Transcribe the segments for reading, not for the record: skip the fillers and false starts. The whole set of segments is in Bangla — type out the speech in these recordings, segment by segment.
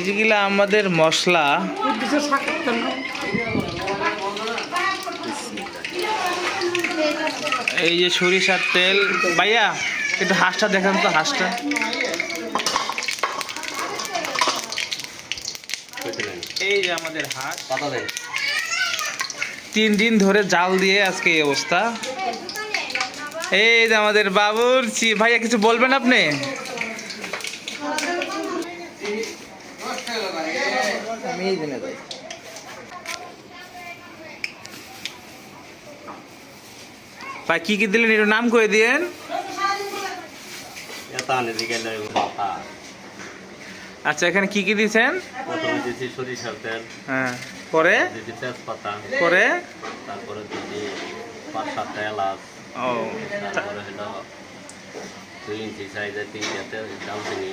এই যেগুলা আমাদের মশলা, এই যে সরিষার তেল। ভাইয়া একটু হাঁসটা দেখান তো, হাঁসটা। এই যে আমাদের হাঁস 3 দিন ধরে জাল দিয়ে আজকে এই অবস্থা। এই যে আমাদের বাবুর্চি। ভাইয়া কিছু বলবেন আপনি? ভাই কি কি দিলেন একটু নাম করে দিয়েন। আচ্ছা, এখানে কি কি দিয়েছেন? প্রথমে দিয়েছি সরিষার তেল, হ্যাঁ, পরে দিয়েছি তেজপাতা, পরে তারপরে দিয়েছি 5-7টা এলাচ, ও তারপরে হলো 2 ইঞ্চি সাইজের 3টা দারচিনি।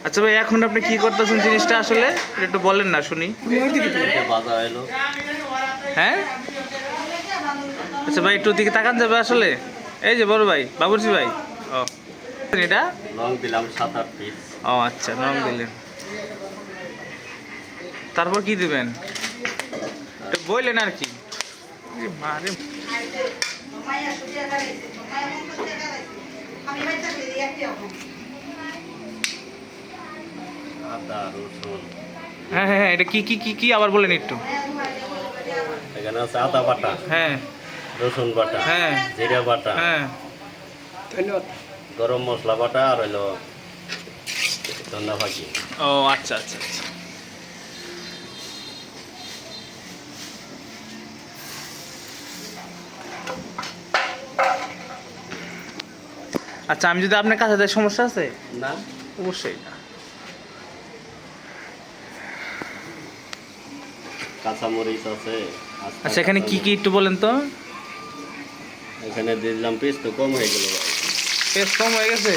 আচ্ছা ভাই, এখন আপনি কি করতেছেন জিনিসটা আসলে একটু বলেন না শুনি। এটা ভাজা হলো। হ্যাঁ, আচ্ছা ভাই একটু দিকে তাকান যাবে আসলে। এই যে বড় ভাই, বাবুর্চি ভাই। ও এটা লং দিলাম 7-8 পিস। ও আচ্ছা, রং দিলেন। তারপর কি দিবেন একটু বললেন আর কি। মারে আদা রসুন, হ্যাঁ হ্যাঁ হ্যাঁ, এটা কি কি কি কি আবার বলেন একটু। এখানে আছে আদা বাটা, হ্যাঁ রসুন বাটা, হ্যাঁ জিরা বাটা, হ্যাঁ, গরম মশলা বাটা, আর হলো ধনিয়া ফাঁকি। ও আচ্ছা আচ্ছা আচ্ছা। আচ্ছা, আমি যদি আপনার কাছে যাই সমস্যা আছে? না, অবশ্যই না। কাঁচামরিচ আছে। আচ্ছা, এখানে কি কি একটু বলেন তো। এখানে দিলাম পিস তো কম হয়ে গেল ভাই। পেস্ট কম হয়ে গেছে।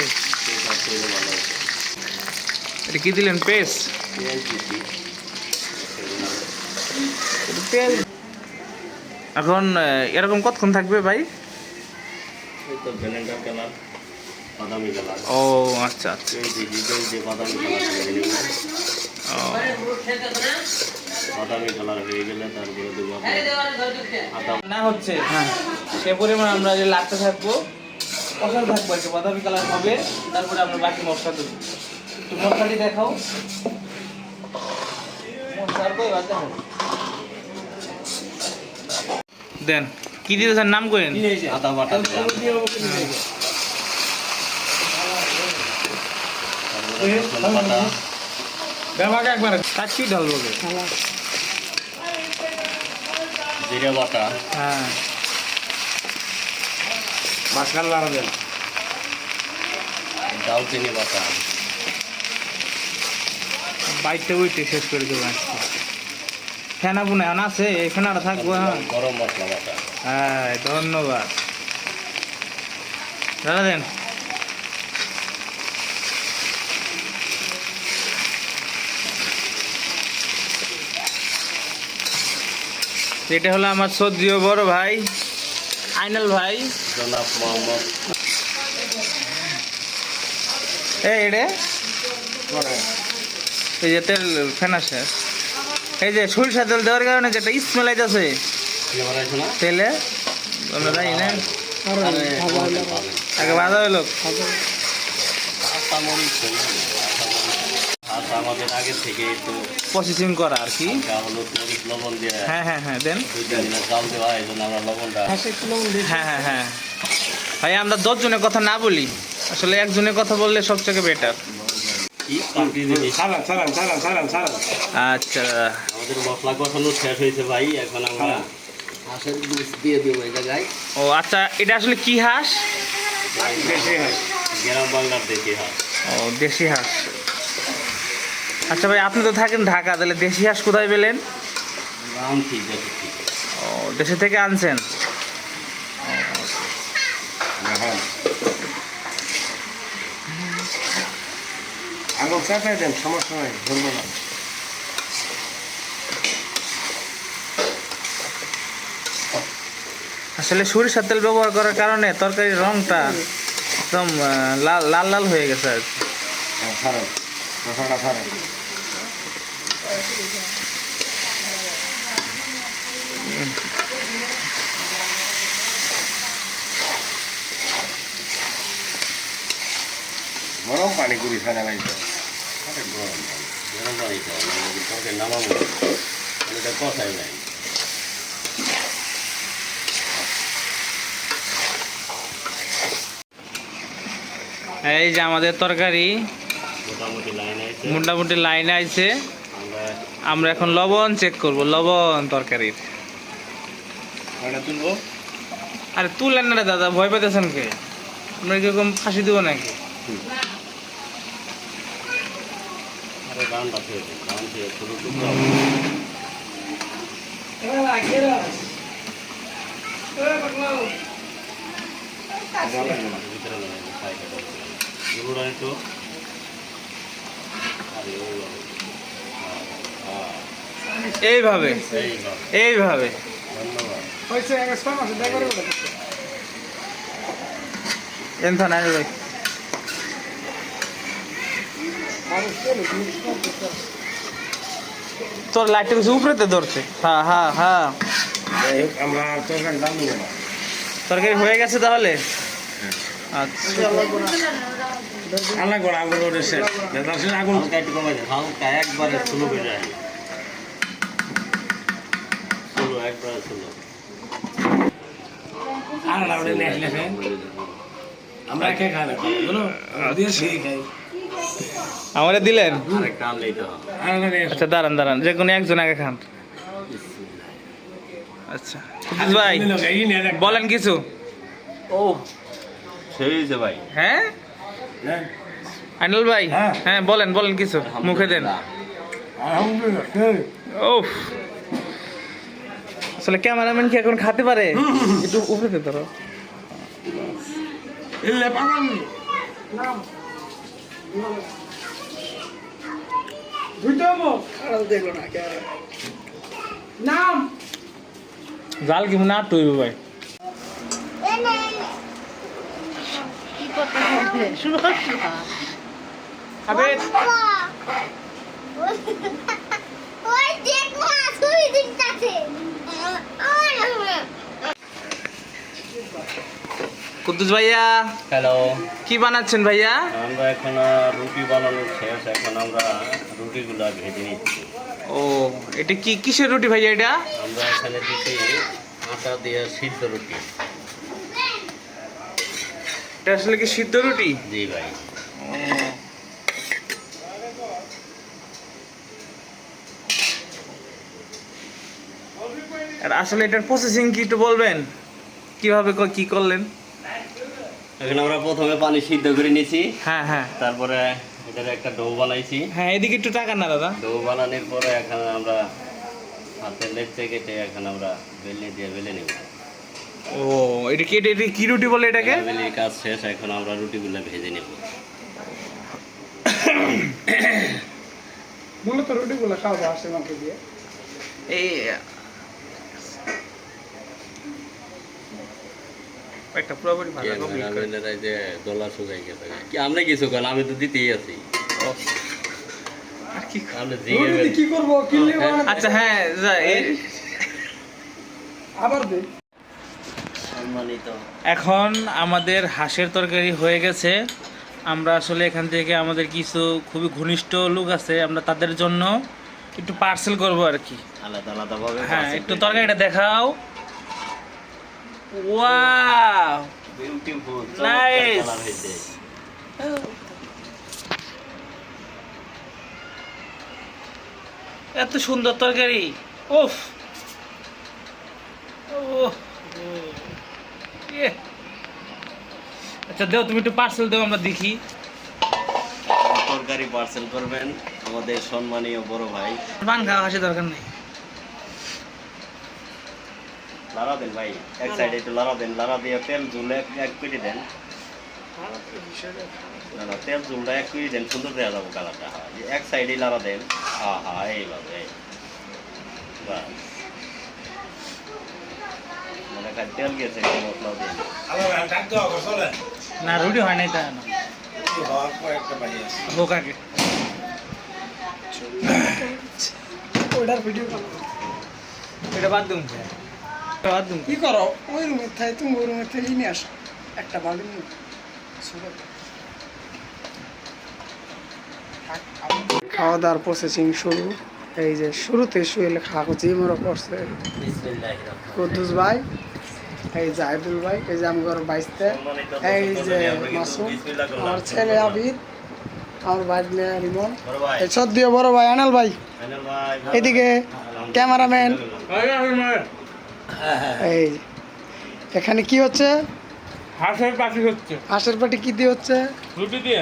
এটা খেলে ভালো হয়েছে। এটা কি দিলেন? পেস্ট, পেঁয়াজ দিছি। তেল। এখন এরকম কতক্ষণ থাকবে ভাই? এই তো ব্লেন্ডার কালার, বাদামি কালার। ও আচ্ছা আচ্ছা। এই যে বাদামি কালার হয়ে গেলে, ও বাদামি কালার হয়ে গেলে তারপরে দেবো আদা। না হচ্ছে, হ্যাঁ, সে পরিমাণ আমরা যে লাগতে থাকবো, কষাতে থাকবো, একটু বাদামি কালার হবে, তারপরে আমরা বাকি মশলা দেবো। একটু মশলাটি দেখাও। মশলার কই বাদ দেখো। দেন কি দিয়েছেন নাম করেন? আদা বাটা দিলাম। তারপরে রসুন বাটা, দেবাকে একবার কাচ্চি ঢালবো। জিরা বাটা, হ্যাঁ, মাঝখান বাড়া দেন, দারচিনি বাটা, বাইকটা উইটে শেষ করে দেবো আজকে। ফেনা বুনে আনা আছে, এই ফেনাটা থাকবো। হ্যাঁ গরম মশলা বাটা। হ্যাঁ, ধন্যবাদ দাদা। দেন এটা হলো আমার সদ্যীয় বড় ভাই আইনাল ভাই, জনাব মোহাম্মদ। এই রে এই যে তেল ফেনা শেষ। এই যে সরিষা তেল দেওয়ার কারণে যেটা স্মেল আইতেছে তেলে, আমরা জানি না। আগে বাধা হইলো আমাদের আগে থেকে একটু প্রসেসিং করা আর কি। হলুদ মরিচ লবণ দিয়ে হ্যাঁ হ্যাঁ হ্যাঁ, দেন। 2-3 দিনের জাল দেওয়া, এই জন্য আমরা লবণটা। হ্যাঁ হ্যাঁ হ্যাঁ ভাই, আমরা 10 জনের কথা না বলি, আসলে একজনের কথা বললে সবথেকে বেটার। আচ্ছা, আমাদের মশলা কষানো শেষ হয়েছে ভাই, এখন আমরা হাঁসের দুধ দিয়ে দেবো এই জায়গায়। ও আচ্ছা, এটা আসলে কি হাঁস? দেশি হাঁস, গ্রাম বাংলার দেশি হাঁস। ও দেশি হাঁস। আচ্ছা ভাই, আপনি তো থাকেন ঢাকা, তাহলে দেশি হাঁস কোথায় পেলেন? আনছি দেশি থেকে। ও দেশে থেকে আনছেন। আগুন চাপাই দেন, সমস্যা নাই, ধরবো না। আসলে সরিষার তেল ব্যবহার করার কারণে তরকারির রংটা একদম লাল লাল লাল হয়ে গেছে আর কি। গরম পানি করি খানা লাগছে গরম পানি তরকারি নামাবো এটা কষাই নাই এই যে আমাদের তরকারি মোটামুটি লাইনে আছে মোটামুটি লাইনে আছে। আমরা আমরা এখন লবণ চেক করব, লবণ তরকারির। ওটা তুলবো আরে তুলেন না রে দাদা, ভয় পেতেছেন কে? আমরা কিরকম ফাঁসি দেবো নাকি? আরো রান্না খেয়েছি রান খেয়ে পুরো টুকরা ভিতরে এগুলো একটু আরে এইভাবে এইভাবে ধন্যবাদ এনথা নাই ভাই। তোর লাইটটা কিছু উপরেতে ধরছে। হ্যাঁ হ্যাঁ হ্যাঁ, আমরা তরকারি দাম নেবো না তরকারি হয়ে গেছে তাহলে। আচ্ছা আল্লাহ করে আগুন ওটা শেষ নেতার আগুন হালকা একটু কমাই দেন হালকা একবারে স্লো করে যায় স্লো একবারে স্লো আর না ওটা নেট লেখে আমরা কে খাই না বলো দিয়ে সেই খাই আমারে দিলেন? আরেকটা আনলেই তো হবে আর না আচ্ছা দাঁড়ান দাঁড়ান, যে কোনো একজন আগে খান। আচ্ছা কুদ্দুস ভাই বলেন কিছু। ও সেই যে ভাই হ্যাঁ আইনুল ভাই, হ্যাঁ। হ্যাঁ বলেন বলেন কিছু, মুখে দেন। ও আসলে ক্যামেরাম্যান কি এখন খেতে পারে? একটু উপরে ধরো। ইল্লে পাগল জাল কি মনে আটু হইব ভাই? শুরু করছি আবে ওই দেখ মাছ ওই দিকটাতে কুদ্দুস ভাইয়া হ্যালো কি বানাচ্ছেন ভাইয়া? আমরা এখন রুটি বানানোর শেষ এখন আমরা রুটিগুলো ভেজে নিচ্ছি ও এটা কি কিসের রুটি ভাইয়া এটা? আমরা এখানে দিচ্ছি আটা দিয়ে সিদ্ধ রুটি এটা আসলে কি সিদ্ধ রুটি? জি ভাই আর আসলে এটার প্রসেসিং কি একটু বলবেন? কিভাবে কি করলেন? এখন আমরা প্রথমে পানি সিদ্ধ করে নিয়েছি হ্যাঁ হ্যাঁ তারপরে এটার একটা ডো বানাইছি হ্যাঁ, এদিকে একটু টাকা না দাদা। ডো বানানোর পরে এখন আমরা হাতে লেপচে কেটে এখন আমরা বেলে দিয়ে বেলে নেব ও এটা কি এটা কি রুটি বলে এটাকে? বেলির কাজ শেষ এখন আমরা রুটিগুলো ভেজে নেব মূলত রুটিগুলো খাওয়া আসে মাকে দিয়ে এই একটা পুরোপুরি ভালো কমপ্লিট করে। ক্যামেরাম্যানেরা যে গলা শুকাই গেছে কি আমরা কিছু করেন আমি তো দিতেই আছি আর কি আমরা রুটি কি করবো কিনলে আচ্ছা হ্যাঁ আবার দে সম্মানিত এখন আমাদের হাঁসের তরকারি হয়ে গেছে। আমরা আসলে এখান থেকে আমাদের কিছু খুবই ঘনিষ্ঠ লোক আছে, আমরা তাদের জন্য একটু পার্সেল করব আর কি। আলাদা আলাদা ভাবে হ্যাঁ একটু তরকারিটা দেখাও। Wow beautiful Nice. কালার হয়েছে এত সুন্দর তরকারি। ওফ আচ্ছা দেও, তুমি একটু পার্সেল দেও আমরা দেখি। তরকারি পার্সেল করবেন আমাদের সম্মানীয় বড় ভাই পান খাওয়া হাসি দরকার নেই। লাড়া দেন ভাই এক সাইডে একটু লাড়া দেন লাড়া দিয়ে তেল ঝুলে এক পেটি দেন না না তেল ঝুলটা এক পেটি দেন সুন্দর দেওয়া যাবো কালারটা এক সাইডে লাড়া দেন হ্যাঁ হ্যাঁ এইভাবে বাস মানে খালি তেল গেছে মশলা দিন না রুটি হয় নাই তা না, হোক আগে। ওটার ভিডিও করো এটা বাদ দিন বাদ দিন কি করো ওই রুমে থাই তুমি ওই রুমে থেকে নিয়ে আসো একটা বালু নিয়ে খাওয়া দাওয়ার প্রসেসিং শুরু এই যে শুরুতে শুয়ে খাওয়া হচ্ছে মনে করছে কুদ্দুস ভাই এই জাহিদুল ভাই এই যে আমার বাইসতে এই যে মাসুম আমার ছেলে আবিদ আমার ভাই রিমন এই সদ্য বড় ভাই আনাল ভাই এদিকে ক্যামেরাম্যান এই এখানে কি হচ্ছে হাঁসের পাখি হচ্ছে হাঁসের পাটি কি দিয়ে হচ্ছে রুটি দিয়ে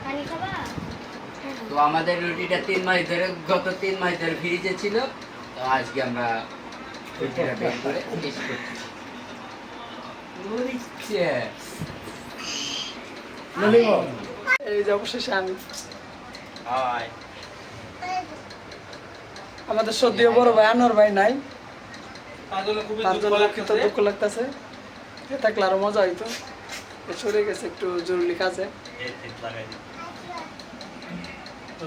পানি খাবা? তো আমাদের রুটিটা 3 মাস ধরে গত 3 মাস ধরে ফ্রিজে ছিল, তো আজকে আমরা রুটিটা বের করে টেস্ট করছি। উড়িচ্ছে। এই যে অবশেষে আমি হাই আমাদের সদ্য বড় ভাই আনোয়ার ভাই নাই তার জন্য খুবই তার দুঃখ জন্য লাগতেছে দুঃখ লাগতেছে এ থাকলে আরো মজা হইতো এ সরে গেছে একটু জরুরি কাজে এই লাগাই তো